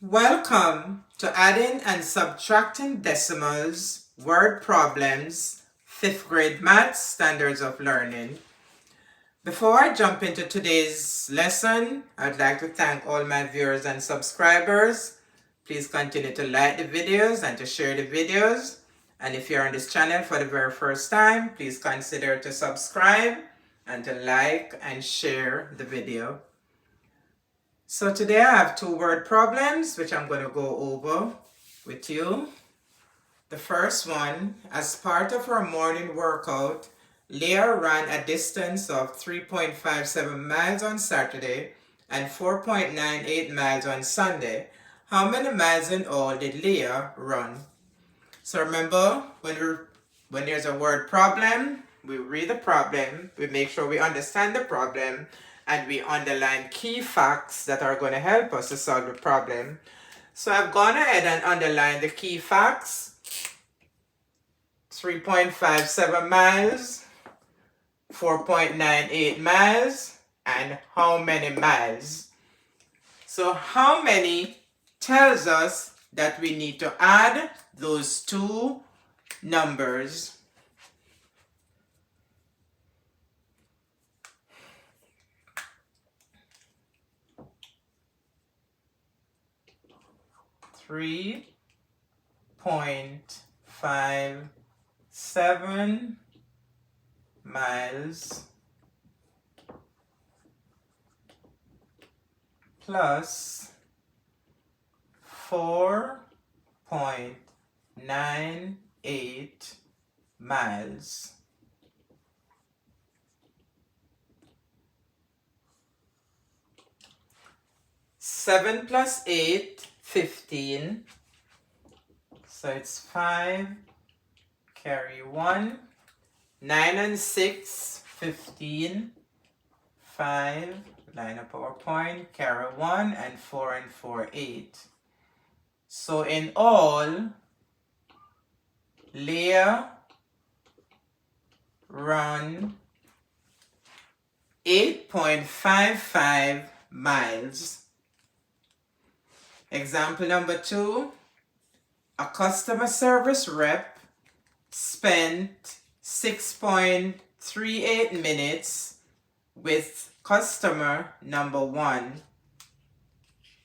Welcome to Adding and Subtracting Decimals, Word Problems, 5th Grade Maths Standards of Learning. Before I jump into today's lesson, I'd like to thank all my viewers and subscribers. Please continue to like the videos and to share the videos. And if you're on this channel for the very first time, please consider to subscribe and to like and share the video. So today I have two word problems which I'm going to go over with you. The first one, as part of her morning workout, Leah ran a distance of 3.57 miles on Saturday and 4.98 miles on Sunday. How many miles in all did Leah run? So remember, when there's a word problem, we read the problem, we make sure we understand the problem, and we underline key facts that are going to help us to solve the problem. So I've gone ahead and underlined the key facts. 3.57 miles, 4.98 miles, and how many miles. So how many tells us that we need to add those two numbers. $3.57 miles plus 4.98 miles. Seven plus 8, 15. So it's 5, carry 1. 9 and 6, 15. 5, line up our point, carry 1, and 4 and 4, 8. So in all, Leah run 8.55 miles. Example number 2, a customer service rep spent 6.38 minutes with customer number 1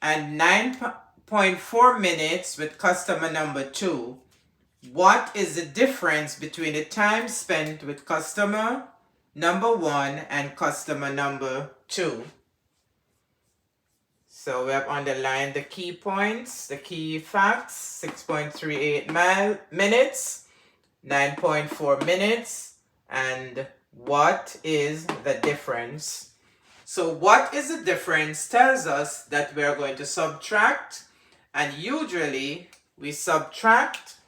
and 9.4 minutes with customer number 2. What is the difference between the time spent with customer number 1 and customer number 2? So we have underlined the key points, the key facts: 6.38 minutes, 9.4 minutes, and what is the difference? So what is the difference tells us that we are going to subtract, and usually we subtract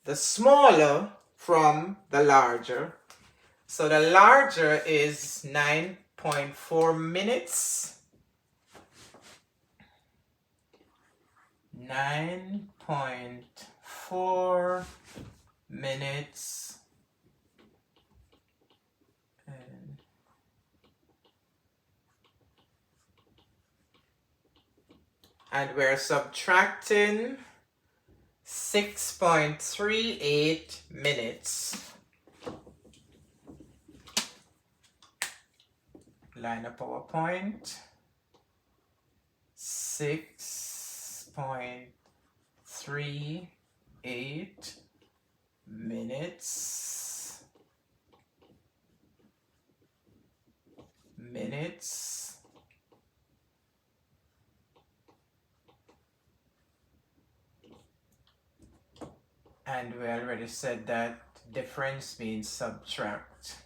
the smaller from the larger. So the larger is 9.4 minutes. 9.4 minutes and we're subtracting 6.38 minutes. Line up our point. 6.38 minutes. And we already said that difference means subtract.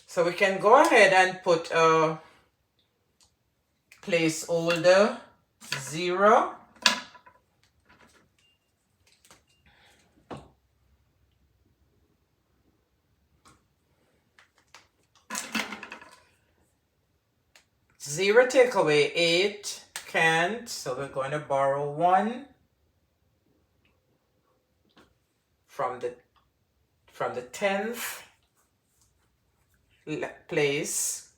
So we can go ahead and put a placeholder 0. Zero take away 8, can't, so we're going to borrow 1 from the 10th place,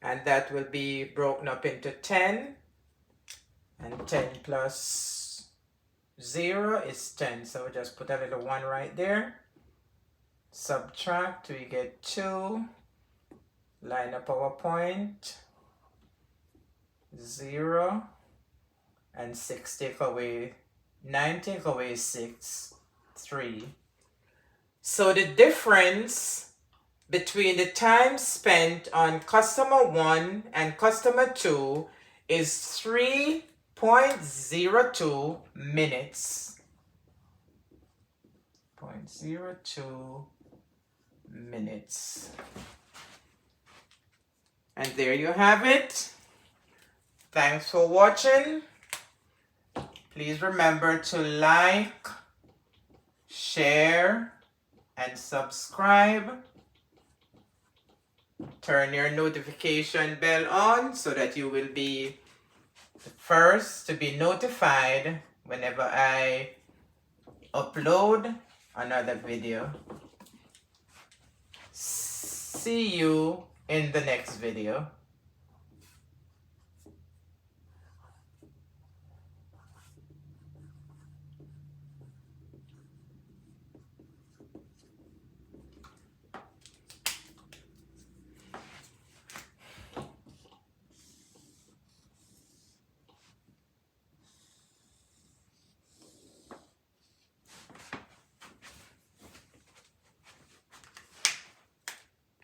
and that will be broken up into 10. And 10 plus 0 is 10. So we just put a little 1 right there. Subtract, we get 2. Line up our point. 0. And 6 take away 9 take away 6. 3. So the difference between the time spent on customer 1 and customer 2 is 3.02 minutes. 0.02 minutes. And there you have it. Thanks for watching. Please remember to like, share, and subscribe. Turn your notification bell on so that you will be the first to be notified whenever I upload another video. See you in the next video.